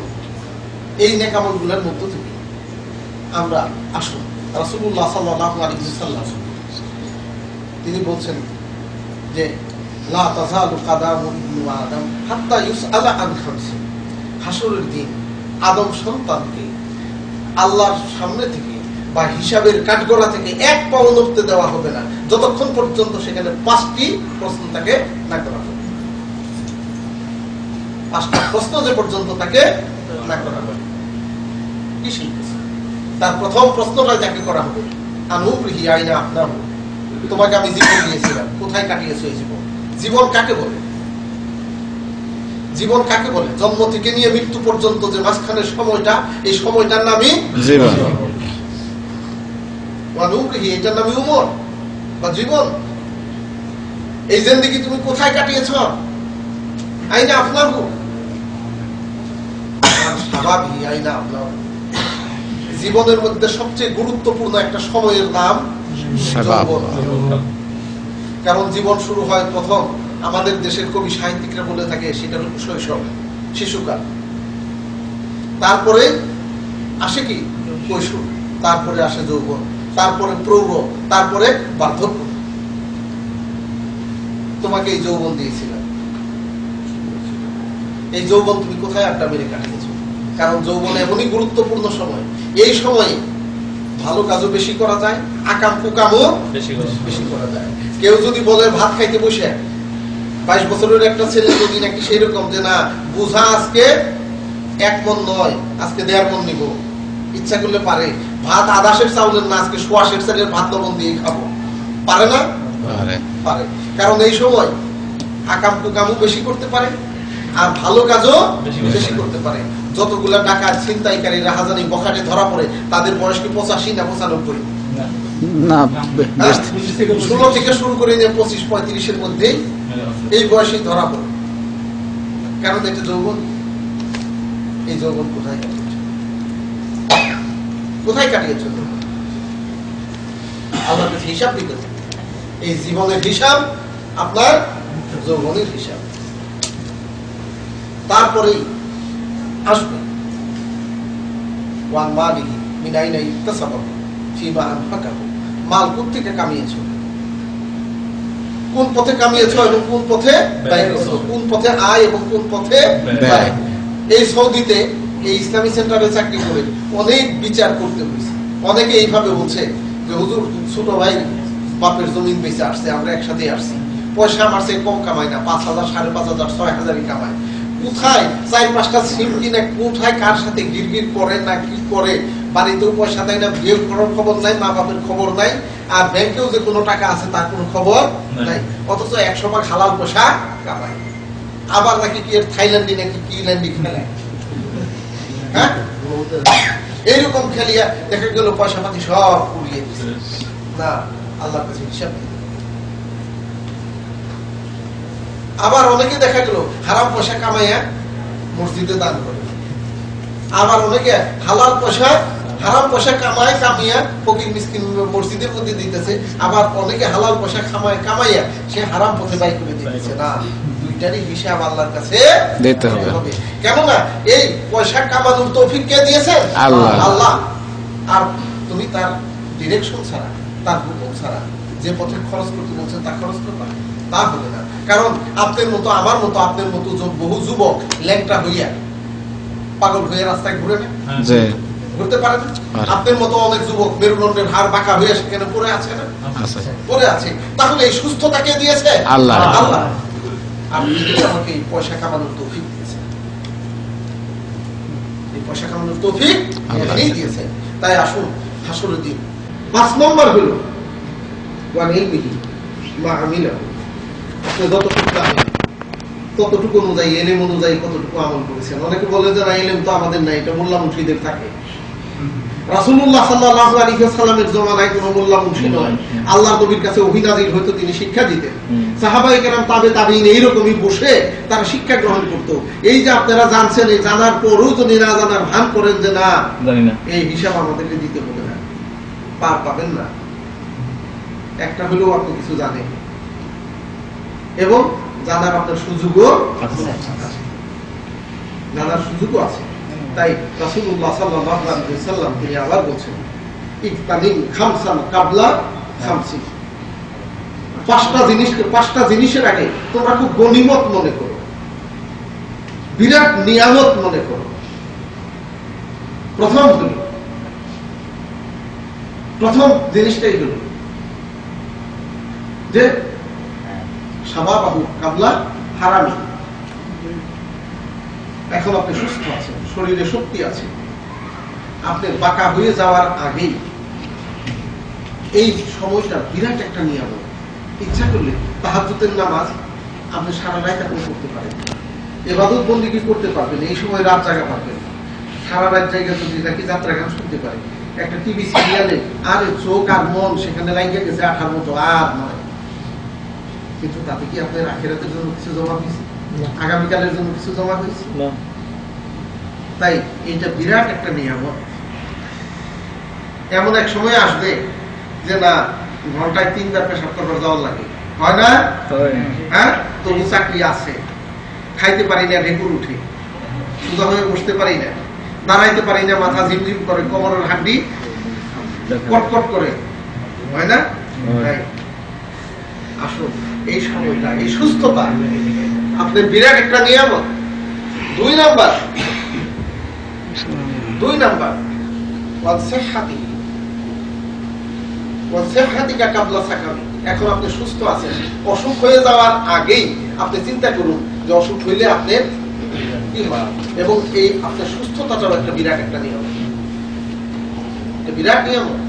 এই নেকামল গুলোর মধ্য থেকে আমরা আসুন, রাসূলুল্লাহ সাল্লাল্লাহু আলাইহি ওয়াসাল্লাম তিনি বলছেন যে লা তাযালু কাদামু ইবনু আদম হাত্তা ইউসআলা আন খামসি। হাসরের দিন আদম সন্তানকে আল্লাহর সামনে থেকে বা হিসাবের কাঠগড়া থেকে এক পাও নড়তে দেওয়া হবে না, যতক্ষণ পর্যন্ত সেখানে 5টি প্রশ্ন তাকে না করা হবে। 5টা প্রশ্ন যে পর্যন্ত তাকে না করা হবে। কি শিখতেছে? তার প্রথম প্রশ্নটা যাকে করা হবে, আনুবৃহি আইনা আপনার, তোমাকে আমি জীবন দিয়েছিলাম, কোথায় কাটিয়েছো এই জীবন? জীবন কাকে বলে? জীবন কাকে বলে? জন্ম থেকে নিয়ে মৃত্যু পর্যন্ত যে মাঝখানের সময়টা, এই সময়টার নামই জীবন। আনুবৃহি, এটার নামই উমর বা জীবন। এই জিন্দেগি তুমি কোথায় কাটিয়েছো? আইনা আপনার স্বাভাবিক আইনা আপনার। জীবনের মধ্যে সবচেয়ে গুরুত্বপূর্ণ একটা সময়ের নাম যৌবন। কারণ জীবন শুরু হয় প্রথম, আমাদের দেশের কবি সাহিত্যিকরা বলে থাকে, সেটা হল শৈশব, শিশুকাল। তারপরে আসে কি কৈশোর, তারপরে আসে যৌবন, তারপরে প্রৌঢ়, তারপরে বার্ধক্য। তোমাকে এই যৌবন দিয়েছিলাম, এই যৌবন তুমি কোথায় আড্ডা মেরে কাটিয়েছো? কারণ যৌবন এমনই গুরুত্বপূর্ণ সময়, এই সময়ে ভালো কাজও বেশি করা যায়, আকাম কুকামও বেশি করা যায়। কেউ যদি বলে ভাত খাইতে বসে 22 বছরের একটা ছেলে যদি নাকি সেই রকম যে না বুঝা আজকে 1 মণ নয়, আজকে 1.5 মণ নিব, ইচ্ছা করলে পারে। ভাত আদাশের চাউলের না, আজকে সোয়াশের চালের ভাত লবণ দিয়ে খাবো, পারে না? পারে। কারণ এই সময় আকাম কুকামও বেশি করতে পারে আর ভালো কাজও বেশি করতে পারে। যতগুলা ডাকাত, ছিনতাইকারী, রাহাজানি, বখাটে ধরা পড়ে, তাদের বয়স কি 85 না 95? না, 16 থেকে শুরু করে নিয়ে 25-35 এর মধ্যে এই বয়সে ধরা পড়ে। কারণ এটা যৌবন। এই যৌবন কোথায় কাটিয়েছ? কোথায় কাটিয়েছ? আল্লাহর কাছে হিসাব দিতে। এই জীবনের হিসাব আপনার যৌবনের হিসাব। তারপরেই আসবে ওয়ান মালিহি মিন আইনা ইকতাসাবাহু ফীমা আনফাকাহু, মাল কোত্থেকে কামিয়েছো, কোন পথে কামিয়েছো এবং কোন পথে ব্যয় করেছো, কোন পথে আয় এবং কোন পথে ব্যয়। এই সৌদিতে এই ইসলামী সেন্টারে চাকরি করে অনেক বিচার করতে হয়েছে। অনেকে এইভাবে বলছে যে হুজুর ছোট ভাই বাপের জমিন বেঁচে আসছে, আমরা একসাথে আসছি, পয়সা আমার চেয়ে কম কামায় না, 5,000 5,500 6,000 কামায়, কোথায় 4-5টা সিম কিনে কোথায় কার সাথে গিরগির করে না কি করে, বাড়িতেও পয়সা দেয় না, বিয়ে করার খবর নাই, মা বাপের খবর নাই, আর ব্যাংকেও যে কোনো টাকা আছে তার কোনো খবর নাই, অথচ 100 ভাগ হালাল পয়সা কামায়। আবার নাকি কি থাইল্যান্ডি নাকি কি ল্যান্ডি খেলে, হ্যাঁ এইরকম খেলিয়া দেখা গেল পয়সা পাতি সব উড়িয়ে দিচ্ছে। না, আল্লাহর কাছে হিসাব নেই। আবার অনেকে দেখা গেল হারাম পয়সা কামাইয়া মসজিদে দান করে, আবার অনেকে হালাল পয়সা হারাম পয়সা কামাইয়া ফকির মিসকিন মসজিদের মধ্যে দিতেছে, আবার অনেকে হালাল পয়সা কামাইয়া সে হারাম পথে ব্যয় করে দিতেছে। না, দুইটারই হিসাব আল্লাহর কাছে দিতে হবে। কেননা এই পয়সা কামানোর তৌফিক কে দিয়েছেন? আল্লাহ। আর তুমি তার ডিরেকশন ছাড়া, তার হুকুম ছাড়া যে পথে খরচ করতে বলছেন তা খরচ করবা, তা হবে না। কারণ আপনার মতো আমার মতো আপনার মতো বহু যুবক ল্যাংটা হইয়া পাগল হয়ে রাস্তায় ঘুরে না, ঘুরতে পারে না। আপনার মতো অনেক যুবক মেরুদণ্ডের হাড় বাঁকা হয়ে সেখানে পড়ে আছে না, পড়ে আছে। তাহলে এই সুস্থতা কে দিয়েছে? আল্লাহ। আল্লাহ। আপনি আমাকে এই পয়সা কামানোর তৌফিক দিয়েছেন, এই পয়সা কামানোর তৌফিক এখানেই দিয়েছেন। তাই আসুন হাসরের দিন 5 নম্বর হলো ওয়ান ইলমিহি মা আমিলাহু, আপনি যতটুকু জানেন ততটুকু অনুযায়ী, এলেম অনুযায়ী কতটুকু আমল করেছেন। অনেকে বলে যে না, এলেম তো আমাদের নাই, এটা মোল্লা মুন্সিদের থাকে। রাসূলুল্লাহ সাল্লাল্লাহু আলাইহি ওয়াসাল্লামের জমানায় কোনো মোল্লা মুন্সি নয়, আল্লাহর নবীর কাছে ওহী নাযিল হয়তো তিনি শিক্ষা দিতেন, সাহাবায়ে কেরাম তাবেঈন এইরকমই বসে তারা শিক্ষা গ্রহণ করত। এই যে আপনারা জানছেন, এই জানার পরও যদি না জানার ভান করেন যে না জানি না, এই হিসাব আমাদেরকে দিতে হবে না, পার পাবেন না। একটা হলেও আপনি কিছু জানেন এবং জানার আপনার সুযোগও আছে, জানার সুযোগও আছে। তাই রাসূলুল্লাহ সাল্লাল্লাহু আলাইহি ওয়াসাল্লাম তিনি আবার বলেন ইকতানিম খামসান কাবলা খামসিন, 5টা জিনিসের আগে তোমরা খুব গনিমত মনে করো, বিরাট নিয়ামত মনে করো। প্রথম জিনিসটাই হলো যে শাবাবাহু কাবলা হারামি, এখন আপনি সুস্থ আছেন, শরীরে শক্তি আছে, আপনার বাঁকা হয়ে যাওয়ার আগেই এই সময়টা বিরাট একটা নিয়ামত। ইচ্ছা করলে তাহাজ্জুদের নামাজ আপনি সারা রাত আপনি করতে পারেন, ইবাদত বন্দেগী করতে পারবেন, এই সময় রাত জাগা পারবেন, সারা রাত জায়গা যদি নাকি যাত্রা গান শুনতে পারেন, একটা টিভি সিরিয়ালে আর চোখ আর মন সেখানে লাগিয়ে গেছে আঠার মতো আর নয়। কিন্তু তাতে কি আপনার আখিরাতের জন্য কিছু জমা হয়েছে? আগামীকালের জন্য কিছু জমা হয়েছে? তাই এটা বিরাট একটা নিয়ামত। এমন এক সময় আসবে যে না, ঘন্টায় 3বার পেশাব করবার যাওয়ার লাগে, হয় না? হ্যাঁ, তবু চাকরি আছে, খাইতে পারি না, ঢেকুর উঠে, সোজা হয়ে বসতে পারি না, দাঁড়াইতে পারি না, মাথা ঝিমঝিম করে, কোমরের হাড্ডি কটকট করে, হয় না? আসুন এই সময়টা, এই সুস্থতা আপনার বিরাট একটা নিয়ামত। 2 নাম্বার এখন আপনি সুস্থ আছেন, অসুখ হয়ে যাওয়ার আগেই আপনি চিন্তা করুন যে অসুখ হইলে আপনার কি হয়, এবং এই আপনার সুস্থতাটাও একটা বিরাট একটা নিয়ামত, বিরাট নিয়ামত।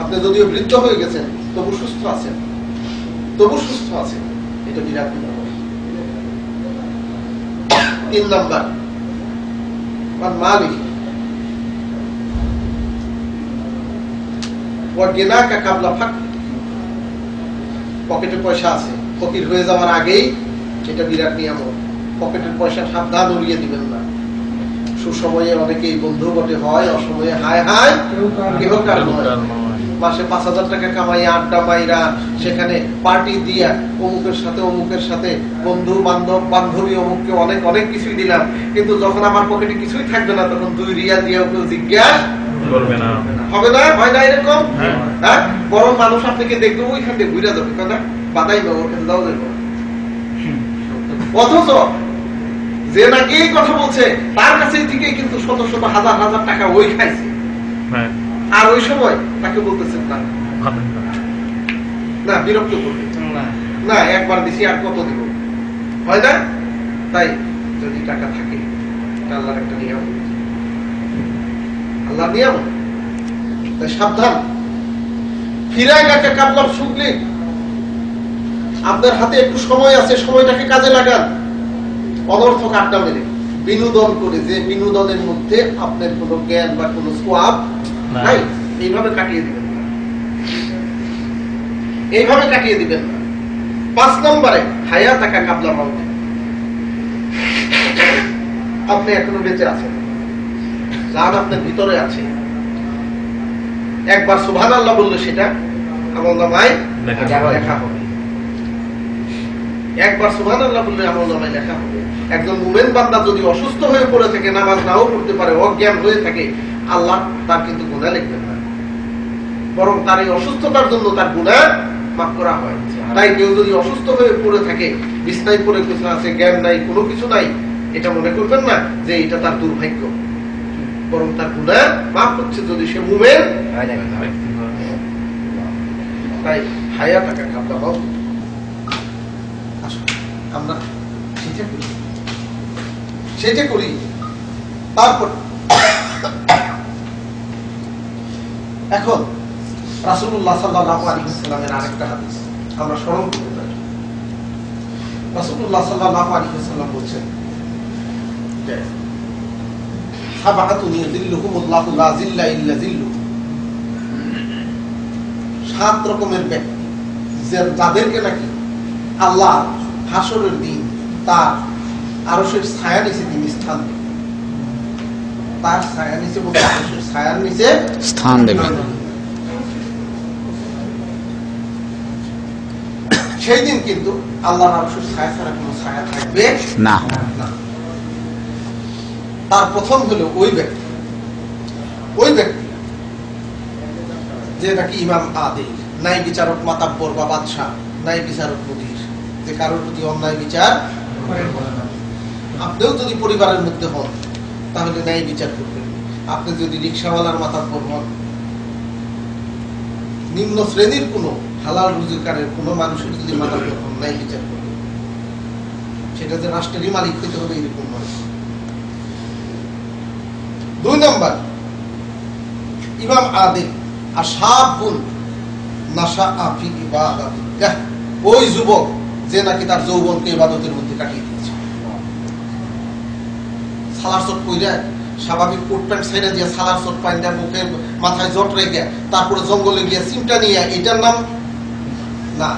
আপনি যদিও বৃদ্ধ হয়ে গেছেন তবু সুস্থ আছেন, এটা বিরাট নিয়ামত। 3 নাম্বার মালিক পকেটে পয়সা আছে, ফকির হয়ে যাওয়ার আগেই এটা বিরাট নিয়ামত। পকেটের পয়সা সাবধান উড়িয়ে দিবেন না। সুসময়ে অনেকেই বন্ধু বটে হয়, অসময়ে হায় হায় কেহ কার নয়। মাসে 5,000 টাকা কামাই, আড্ডা মাইরা, সেখানে পার্টি দিয়া, অমুকের সাথে বন্ধু বান্ধব বান্ধবী অমুককে অনেক অনেক কিছুই দিলাম, কিন্তু যখন আমার পকেটে কিছুই থাকবে না তখন 2 রিয়াল দিয়ে কেউ জিজ্ঞাসা করবে না, হবে না? হয় না এরকম? হ্যাঁ, বরং মানুষ আপনাকে দেখবে ওইখান থেকে ঘুরে যাবে, কথা বাধাই না, ওর কাছে যাওয়া যাবে। অথচ যে নাকি এই কথা বলছে তার কাছে থেকে কিন্তু শত শত হাজার হাজার টাকা ওই খাইছে, আর ওই সময় তাকে বলতেছেন না না, বিরক্ত করবে না, একবার দিছি আর কত দিব, হয় না? তাই যদি টাকা থাকে, আল্লাহর একটা নিয়ম, আল্লাহ নিয়ম, তাই সাবধান। ফিরায় গাকে কাবলার শুকলি, আপনার হাতে একটু সময় আছে, সময়টাকে কাজে লাগান। অনর্থক আড্ডা মেরে বিনোদন করে, যে বিনোদনের মধ্যে আপনার কোনো জ্ঞান বা কোনো সোয়াব নাই, এইভাবে কাটিয়ে দিবেন না, এইভাবে কাটিয়ে দিবেন না। 5 নম্বরে হায়া থাকা কাবলা মাউত, আপনি এখনো বেঁচে আছেন, জান আপনার ভিতরে আছে, একবার সুবহানাল্লাহ বললে সেটা আমলনামায় লেখা হবে, একবার সুবহানাল্লাহ বললে আমলনামায় লেখা হবে। একজন মুমিন বান্দা যদি অসুস্থ হয়ে পড়ে থাকে, নামাজ নাও পড়তে পারে, অজ্ঞান হয়ে থাকে, আল্লাহ তার কিন্তু গুনাহ লিখবেন না, বরং তার এই অসুস্থতার জন্য তার গুনাহ মাফ করা হয়। তাই কেউ যদি অসুস্থ হয়ে পড়ে থাকে, বিছনায় পড়ে কিছু আছে, জ্ঞান নাই, কোনো কিছু নাই, এটা মনে করবেন না যে এটা তার দুর্ভাগ্য, বরং তার গুনাহ মাফ হচ্ছে যদি সে মুমিন। তাই হায়া থাকা কাবলা মাউত, আমরা সেটা করি। তারপর এখন রাসূলুল্লাহ সাল্লাল্লাহু আলাইহি ওয়াসাল্লামের আরেকটা হাদিস আমরা স্মরণ করতে পারি। রাসূলুল্লাহ সাল্লাল্লাহু আলাইহি ওয়াসাল্লাম বলেছেন যে সাবাতুন ইয়াযিল্লুহুমুল্লাহু লা যিল্লা ইল্লা যিল্লু, 7 রকমের ব্যক্তি যাদেরকে নাকি আল্লাহ হাসরের দিন তার আরশের ছায়া নিচে তিনি স্থান দেবেন, তার ছায়া নিচে বলতে আরশের ছায়ার নিচে স্থান দেবেন। সেই দিন কিন্তু আল্লাহর আরশের ছায়া ছাড়া কোনো ছায়া থাকবে না। তার প্রথম হলো ওই ব্যক্তি যে নাকি ইমাম আদিল, ন্যায় বিচারক, মাতাব্বর বা বাদশাহ, ন্যায় বিচারক মুদির, যে কারোর প্রতি অন্যায় বিচার করে না। আপনিও যদি পরিবারের মধ্যে হন তাহলে ন্যায় বিচার করবেন। আপনি যদি রিকশাওয়ালার মাতাব্বর হন, নিম্ন শ্রেণীর কোনো হালাল রোজগারের কোনো মানুষের যদি মাতাব্বর হন, ন্যায় বিচার করবেন। সেটা যে রাষ্ট্রেরই মালিক হইতে হবে এরকম নয়। 2 নম্বর ইমাম আদিল আশাবুন নাশাআ ফি ইবাদাতিল্লাহ, ওই যুবক যে নাকি তার যৌবনকে ইবাদতের মধ্যে কাটিয়ে দিয়েছে। সালার চট কইরা স্বাভাবিক কোট প্যান্ট ছেড়ে দিয়ে সালার চট পাইন্ডা মুখে মাথায় জট রেখে তারপরে জঙ্গলে গিয়ে চিমটা নিয়ে, এটার নাম না।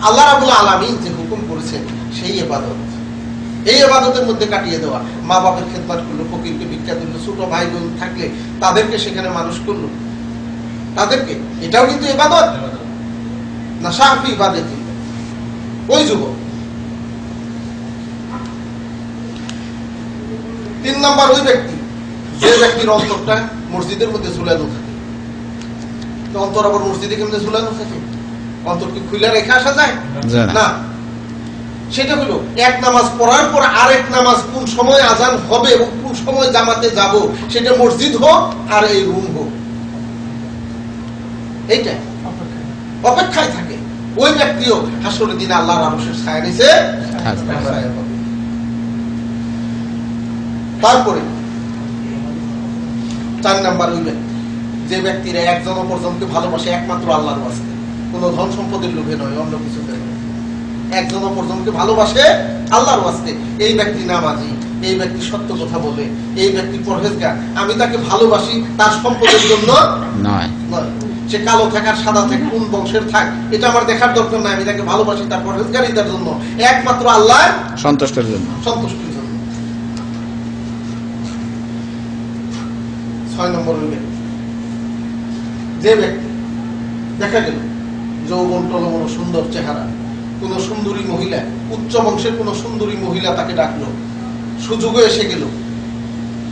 আল্লাহ রাব্বুল আলামিন যে হুকুম করেছেন সেই ইবাদত, এই ইবাদতের মধ্যে কাটিয়ে দেওয়া। মা বাবার খেদমত করলো, ফকিরকে ভিক্ষা দিল, ছোট ভাই বোন থাকলে তাদেরকে সেখানে মানুষ করলো, তাদেরকে, এটাও কিন্তু ইবাদত না। শাফি ইবাদত ওই যুবক। 3 নম্বর ওই ব্যক্তি যে ব্যক্তির অন্তরটা মসজিদের মধ্যে ঝুলানো থাকে। অন্তর আবার মসজিদে কেমনে ঝুলানো থাকে? অন্তরকে খুলে রেখে আসা যায় না। সেটা হলো এক নামাজ পড়ার পর আরেক নামাজ কোন সময় আজান হবে এবং কোন সময় জামাতে যাব, সেটা মসজিদ হোক আর এই রুম হোক, এইটা অপেক্ষায় থাকে। ওই ব্যক্তিও হাসরের দিন আল্লাহর আরশের ছায়া নিচে। তারপরে 4 নাম্বার ওই ব্যক্তি যে ব্যক্তিরা একজন অপরজনকে ভালোবাসে একমাত্র আল্লাহর ওয়াস্তে, কোনো ধন সম্পদের লোভে নয়, অন্য কিছুতে নয়, একজন অপরজনকে ভালোবাসে আল্লাহর ওয়াস্তে। এই ব্যক্তি নামাজি, এই ব্যক্তি সত্য কথা বলে, এই ব্যক্তি পরহেজগার। আমি তাকে ভালোবাসি তার সম্পদের জন্য নয়, সে কালো থাক আর সাদা থাক, কোন বংশের থাক, এটা আমার দেখার দরকার নাই। আমি তাকে ভালোবাসি তার পরহেজগারিতার জন্য, একমাত্র আল্লাহর সন্তুষ্টির জন্য। 6 নম্বর যে ব্যক্তি দেখা গেল যৌবন টলমন সুন্দর চেহারা, কোন সুন্দরী মহিলা, উচ্চ বংশের কোন সুন্দরী মহিলা তাকে ডাকলো, সুযোগও এসে গেল,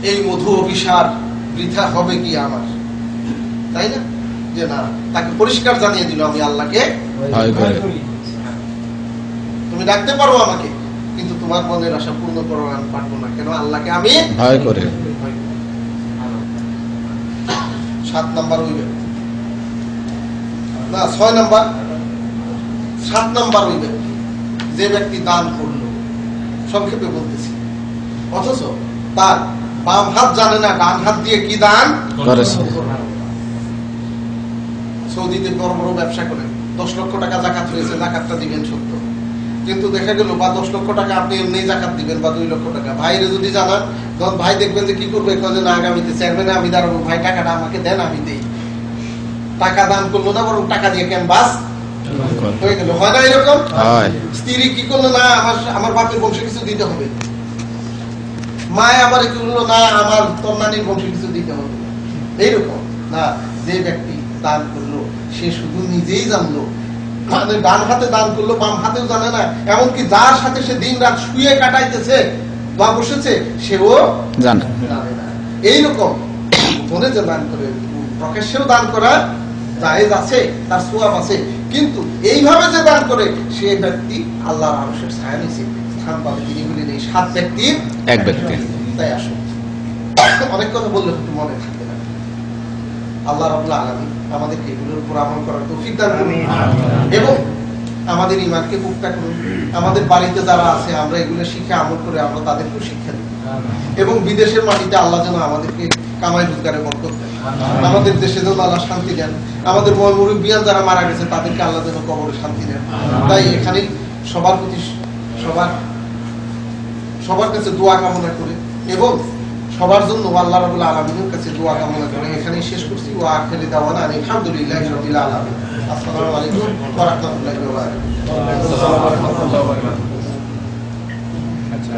এই মধু অভিসার বৃথা হবে কি আমার, তাই না? যে না, তাকে পরিষ্কার জানিয়ে দিল আমি আল্লাহকে ভয় করি। তুমি ডাকতে পারো আমাকে, কিন্তু তোমার মনের আশা পূর্ণ করো আমি পারবো না, কেন আল্লাহকে আমি ভয় করি। 7 নাম্বার ওই ব্যক্তি, না 6 নাম্বার, 7 নাম্বার ওই ব্যক্তি যে ব্যক্তি দান করলো, সংক্ষেপে বলতেছি, অথচ তার বাম হাত জানে না ডান হাত দিয়ে কি দান করেছে। সৌদিতে বড় বড় ব্যবসা করেন, 10 লক্ষ টাকা জাকাত হয়েছে, জাকাতটা দিবেন সত্য, কিন্তু দেখা গেল বা 10 লক্ষ টাকা আপনি এমনি জাকাত দিবেন বা 2 লক্ষ টাকা, ভাইরে যদি জানান, তখন ভাই দেখবেন যে কি করবে, যে না আগামীতে চেয়ারম্যানে আমি দাঁড়াবো, ভাই টাকাটা আমাকে দেন আমি দেই। টাকা দান করলো না, বরং টাকা দিয়ে ক্যানভাস হয়ে গেল। হয় না এরকম? স্ত্রী কি করলো না, আমার বাপের বংশে কিছু দিতে হবে, মায় আবার কি করলো না, আমার তন্নানির বংশে কিছু দিতে হবে, এইরকম না। যে ব্যক্তি দান করলো সে শুধু নিজেই জানলো, মানে ডান হাতে দান করলো, বাম হাতেও জানে না, এমনকি যার সাথে সে দিন রাত শুয়ে কাটাইতেছে বা বসেছে সেও জানে না। এইরকম মনে যে দান করে, প্রকাশ্যেও দান করা জায়েজ আছে, তার সওয়াব আছে, কিন্তু এইভাবে যে দান করে সে ব্যক্তি আল্লাহর আরশের ছায়া নিচে স্থান পাবে। তিনি বলেন এই 7 ব্যক্তির এক ব্যক্তি। তাই আসুন, অনেক কথা বললে একটু মনে থাকবে না। আল্লাহ রাব্বুল আলামিন আমাদেরকে এগুলোর উপর আমল করার তৌফিক দান করুন এবং আমাদের ঈমানকে পুক্তা করুন। আমাদের বাড়িতে যারা আছে আমরা এগুলো শিখে আমল করে আমরা তাদেরকেও শিক্ষা দিই, এবং বিদেশের মাটিতে আল্লাহ যেন আমাদেরকে কামাই রোজগারে বরকত দেন, আমাদের দেশে যেন আল্লাহ শান্তি দেন, আমাদের মুরব্বিয়ান যারা মারা গেছে তাদেরকে আল্লাহ যেন কবরে শান্তি দেন। তাই এখানে সবার প্রতি সবার কাছে দোয়া কামনা করে এবং সবার জন্য আল্লাহ রাব্বুল আলামিনের কাছে দোয়া কামনা করে এখানে শেষ করছি। ওয়া আখিরু দাওয়ানা আলহামদুলিল্লাহি রাব্বিল আলামিন। আসসালামু আলাইকুম ওয়া রাহমাতুল্লাহি ওয়া বারাকাতুহু। আচ্ছা।